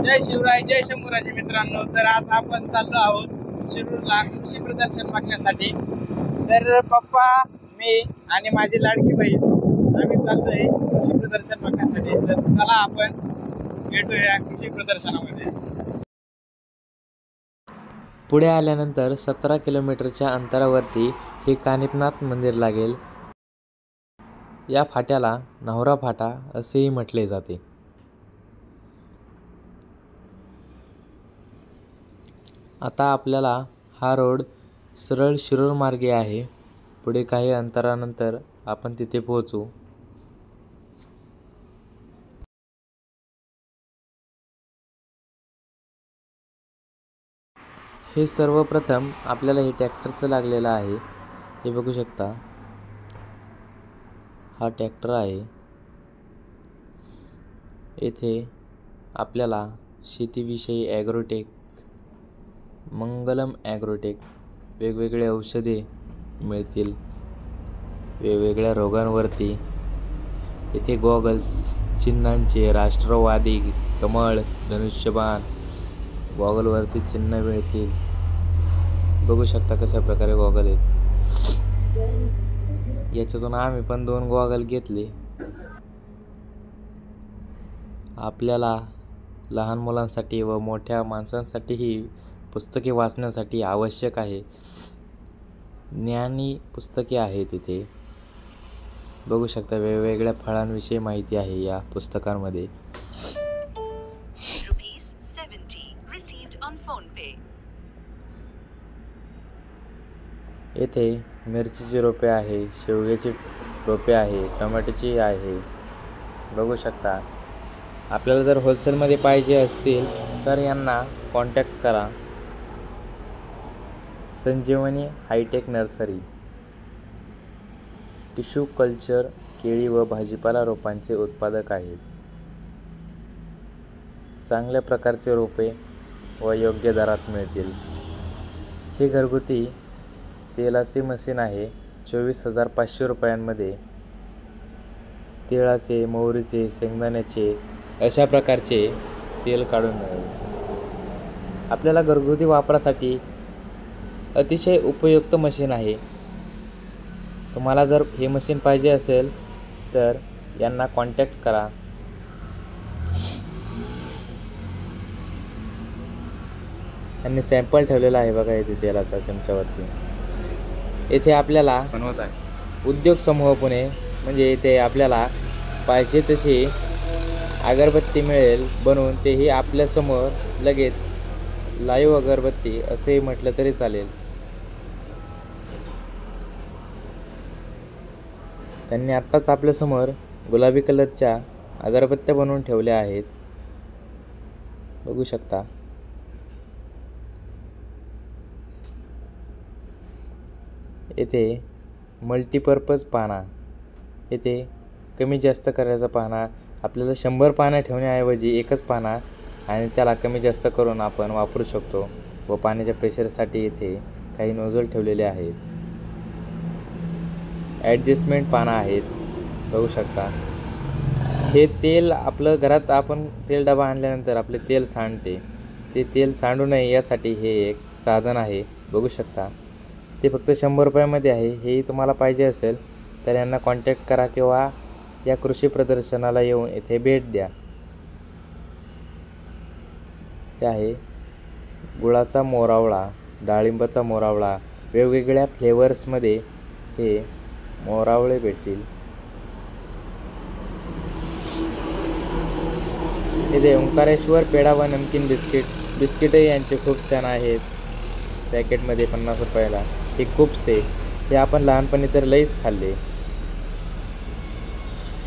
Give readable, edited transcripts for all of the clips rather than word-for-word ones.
जय शिवराय, जय शंभूराजे मित्रांनो. तर आज आपण चाललो आहोत शिरूरला कृषी प्रदर्शन बघण्यासाठी. तर पप्पा, मी आणि माझी लाडकी बहीण आम्ही चाललोय कृषी प्रदर्शन बघण्यासाठी. तर चला आपण भेटूया कृषी प्रदर्शनामध्ये. पुढे आल्यानंतर 17 किलोमीटरच्या अंतरावरती हे कानिफनाथ मंदिर लागेल. या फाट्याला नवरा फाटा असेही म्हटले जाते. आता आपल्याला हा रोड सरळ शिरूर मार्गे आहे. पुढे काही अंतरानंतर आपण तिथे पोहोचू. हे सर्वप्रथम आपल्याला हे ट्रॅक्टरचं लागलेलं आहे. हे बघू शकता, हा ट्रॅक्टर आहे. येथे आपल्याला शेतीविषयी ॲग्रोटेक, मंगलम ॲग्रोटेक वेगवेगळे औषधे मिळतील वेगवेगळ्या रोगांवरती. येथे गॉगल्स, चिन्हांचे, राष्ट्रवादी, कमळ, धनुष्यबाण गॉगलवरती चिन्ह मिळतील. बघू शकता कशा प्रकारे गॉगल आहेत. याच्यातून आम्ही पण 2 गॉगल घेतले. आपल्याला लहान मुलांसाठी व मोठ्या माणसांसाठीही पुस्तके वाचण्यासाठी आवश्यक आहे. ज्ञानी पुस्तके आहेत इथे. बघू शकता वेगवेगळ्या फळांविषयी माहिती आहे या पुस्तकांमध्ये. येथे मिरचीची रोपे आहे, शेवग्याची रोपे आहे, टमाट्याची आहे. बघू शकता. आपल्याला जर होलसेलमध्ये पाहिजे असतील तर यांना कॉन्टॅक्ट करा. संजीवनी हायटेक नर्सरी. टिश्यू कल्चर, केळी व भाजीपाला रोपांचे उत्पादक आहेत. चांगल्या प्रकारचे रोपे व योग्य दरात मिळतील. हे घरगुती तेलाचे मशीन आहे. 24,500 रुपयांमध्ये तिळाचे, मोहरीचे, शेंगदाण्याचे अशा प्रकारचे तेल काढून मिळेल. आपल्याला घरगुती वापरासाठी अतिशय उपयुक्त मशीन आहे. तुम्हाला जर हे मशीन पाहिजे असेल तर यांना कॉन्टॅक्ट करा. यांनी सॅम्पल ठेवलेला आहे बघा इथे तेलाचा चमच्यावरती. येथे आपल्याला बनवत आहे उद्योग समूह पुणे, म्हणजे इथे आपल्याला पाहिजे तशी अगरबत्ती मिळेल बनवून. तेही आपल्यासमोर लगेच लाईव्ह अगरबत्ती असेही म्हटलं तरी चालेल. त्यांनी आत्ताच आपल्यासमोर गुलाबी कलरच्या अगरबत्त्या बनवून ठेवल्या आहेत. बघू शकता. येथे मल्टीपर्पज पाना, येथे कमी जास्त करायचा पाना. आपल्याला 100 पानं ठेवण्याऐवजी एकच पाना आणि त्याला कमी जास्त करून आपण वापरू शकतो. व पाण्याच्या प्रेशरसाठी येथे काही नोझल ठेवलेले आहेत. ॲडजस्टमेंट पाना आहेत. बघू शकता. हे तेल आपलं घरात आपण तेल डबा आणल्यानंतर आपले तेल सांडते, ते तेल सांडू नये यासाठी हे एक साधन आहे. बघू शकता. ते फक्त 100 रुपयामध्ये आहे. हेही तुम्हाला पाहिजे असेल तर यांना कॉन्टॅक्ट करा किंवा या कृषी प्रदर्शनाला येऊन येथे भेट द्या. ते आहे गुळाचा मोरावळा, डाळिंबाचा मोरावळा, वेगवेगळ्या फ्लेवर्समध्ये हे मोरावळे भेटतील. इथे ओंकारेश्वर पेढा व नमकीन बिस्किटही यांचे खूप छान आहेत. पॅकेटमध्ये 50 रुपयाला. हे खूपसे, हे आपण लहानपणी तर लईच खाल्ले.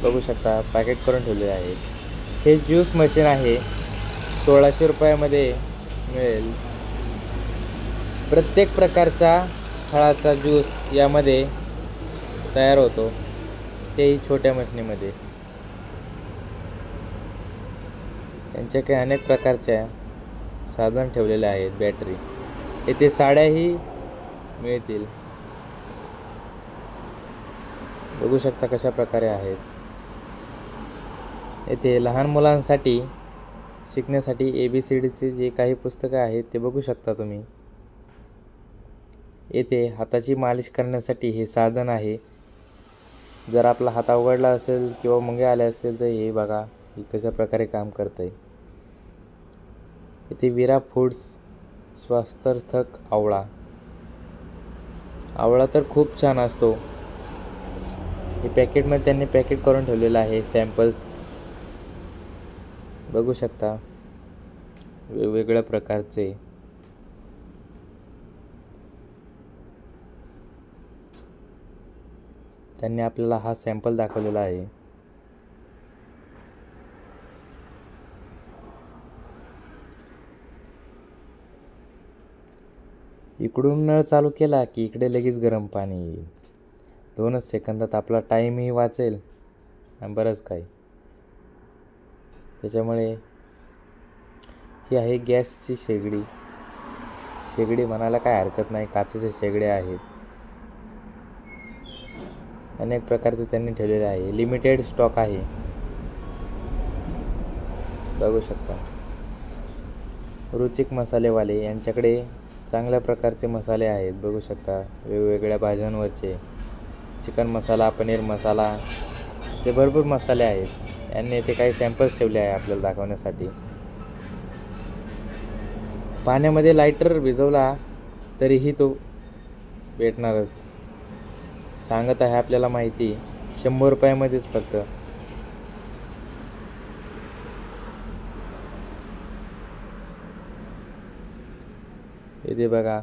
बघू शकता पॅकेट करून ठेवलेले आहेत. हे ज्यूस मशीन आहे. 1600 रुपयामध्ये मिळेल. प्रत्येक प्रकारचा फळाचा ज्यूस यामध्ये तयार होतो, तेही छोट्या मशनीमध्ये. त्यांचे काही अनेक प्रकारच्या साधन ठेवलेले आहेत. बॅटरी. येथे साड्याही मिळतील. बघू शकता कशा प्रकारे आहेत. येथे लहान मुलांसाठी शिकण्यासाठी ABCDचे जे काही पुस्तकं आहेत ते बघू शकता तुम्ही. येथे हाताची मालिश करण्यासाठी हे साधन आहे. जर आपला हात अवघडला असेल किंवा मुंगे आले असेल तर हे बघा हे कशा प्रकारे काम करतंय. इथे विरा फूड्स स्वास्थ्यवर्धक आवळा. आवळा तर खूप छान असतो. हे पॅकेटमध्ये त्यांनी पॅकेट करून ठेवलेलं आहे. सॅम्पल्स बघू शकता वेगवेगळ्या प्रकारचे. त्यांनी आपल्याला हा सॅम्पल दाखवलेला आहे. इकडून नळ चालू केला की इकडे लगेच गरम पाणी येईल. 2च सेकंदात आपला टाईमही वाचेल आणि बरंच काही. त्याच्यामुळे ही आहे गॅसची शेगडी. शेगडी म्हणायला काय हरकत नाही, काचेचे शेगडे आहेत. अनेक प्रकारचे त्यांनी ठेवलेले आहे. लिमिटेड स्टॉक आहे बघू शकता. रुचिक मसालेवाले यांच्याकडे चांगल्या प्रकारचे मसाले आहेत बघू शकता. वेगवेगळ्या भाज्यांवरचे चिकन मसाला, पनीर मसाला असे भरपूर मसाले आहेत. यांनी इथे काही सॅम्पल्स ठेवले आहे आपल्याला दाखवण्यासाठी. पाण्यामध्ये लायटर भिजवला तरीही तो भेटणारच. सांगत आहे आपल्याला माहिती 100 रुपयामध्येच फक्त. इथे बघा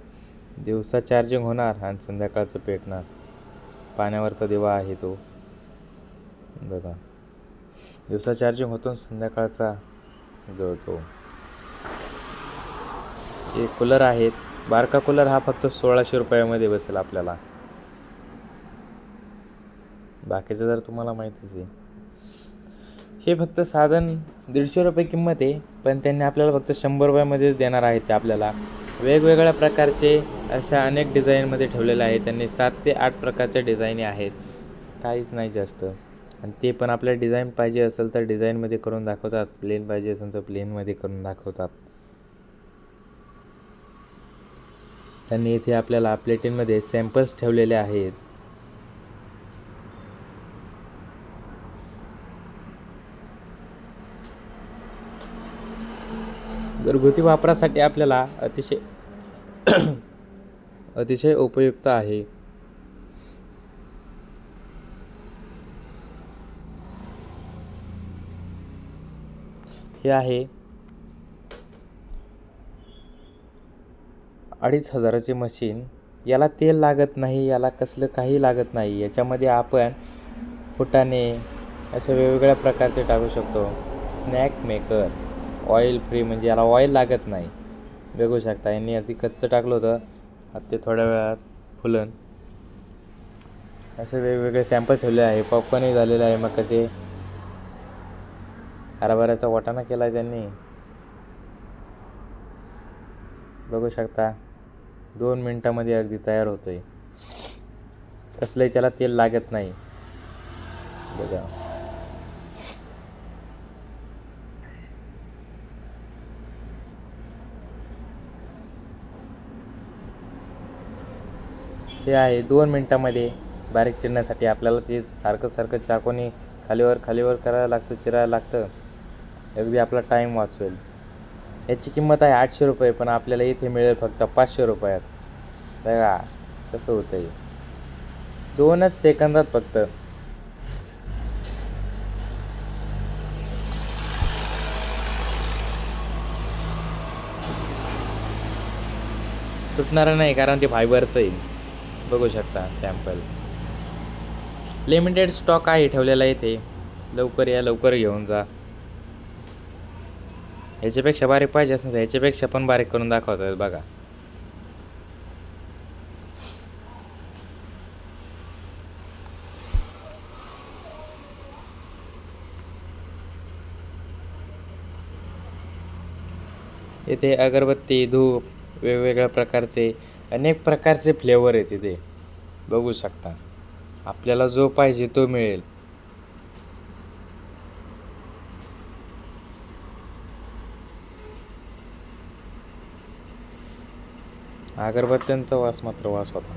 दिवसा चार्जिंग होणार आणि संध्याकाळचं पेटणार. पाण्यावरचा दिवा आहे तो बघा. दिवसा चार्जिंग होतो संध्याकाळचा जळतो. हे कूलर आहेत. बारका कूलर हा फक्त 1600 रुपयामध्ये बसेल आपल्याला. बाकीचं जर तुम्हाला माहितीच आहे. हे फक्त साधन 150 रुपये किंमत आहे, पण त्यांनी आपल्याला फक्त 100 रुपयामध्येच देणार आहेत ते आपल्याला. वेगवेगळ्या प्रकारचे अशा अनेक डिझाईनमध्ये ठेवलेले आहे त्यांनी. 7 ते 8 प्रकारच्या डिझाईनी आहेत, काहीच नाही जास्त. आणि ते पण आपल्याला डिझाईन पाहिजे असेल तर डिझाईनमध्ये करून दाखवतात, प्लेन पाहिजे असेल तर प्लेनमध्ये करून दाखवतात. त्यांनी इथे आपल्याला प्लेटींमध्ये सॅम्पल्स ठेवलेले आहेत. घरगुती वापरासाठी आपल्याला अतिशय उपयुक्त आहे. हे आहे 2500चे मशीन. याला तेल लागत नाही, याला कसलं काही लागत नाही. याच्यामध्ये आपण फुटाणे असे वेगवेगळ्या प्रकारचे टाकू शकतो. स्नॅक मेकर ऑइल फ्री, म्हणजे याला ऑइल लागत नाही बघू शकता. यांनी आधी कच्चं टाकलं होतं, आता ते थोड्या वेळात फुलन. असे वेगवेगळे सॅम्पल ठेवले आहे. पॉपकॉर्नही झालेले आहे मकाचे. हरभऱ्याचा वाटाणा केला आहे त्यांनी बघू शकता. 2 मिनिटामध्ये अगदी तयार होतोय. कसलंही त्याला तेल लागत नाही बघा. हे आहे 2 मिनिटामध्ये बारीक चिरण्यासाठी. आपल्याला ते सारखं चाकूने खालीवर करायला लागतं, चिरायला लागतं. अगदी आपला टाईम वाचवेल. याची किंमत आहे 800 रुपये, पण आपल्याला इथे मिळेल फक्त 500 रुपयात. बघा कसं होतंय. 2च सेकंदात फक्त. तुटणार नाही कारण ते फायबरचं आहे बघू शकता. सॅम्पल लिमिटेड स्टॉक आहे ठेवलेला इथे. लवकर या, लवकर घेऊन जा. ह्याच्यापेक्षा बारीक पाहिजे असं नाही, ह्याच्यापेक्षा पण बारीक करून दाखवतात बघा. इथे अगरबत्ती, धूप, वेगवेगळ्या प्रकारचे अनेक प्रकारचे फ्लेवर आहेत इथे बघू शकता. आपल्याला जो पाहिजे तो मिळेल. अगरबत्त्यांचा वास मात्र वास होता.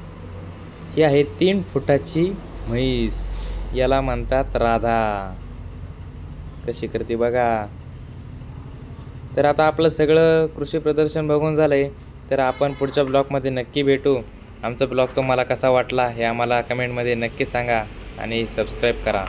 ही आहे 3 फुटाची म्हैस. याला म्हणतात राधा. कशी करते बघा. तर आता आपलं सगळं कृषी प्रदर्शन बघून झालं आहे. तर आपण पुढच्या ब्लॉगमध्ये नक्की भेटू. आमचा ब्लॉग तुम्हाला कसा वाटला हे आम्हाला कमेंटमध्ये नक्की सांगा आणि सबस्क्राईब करा.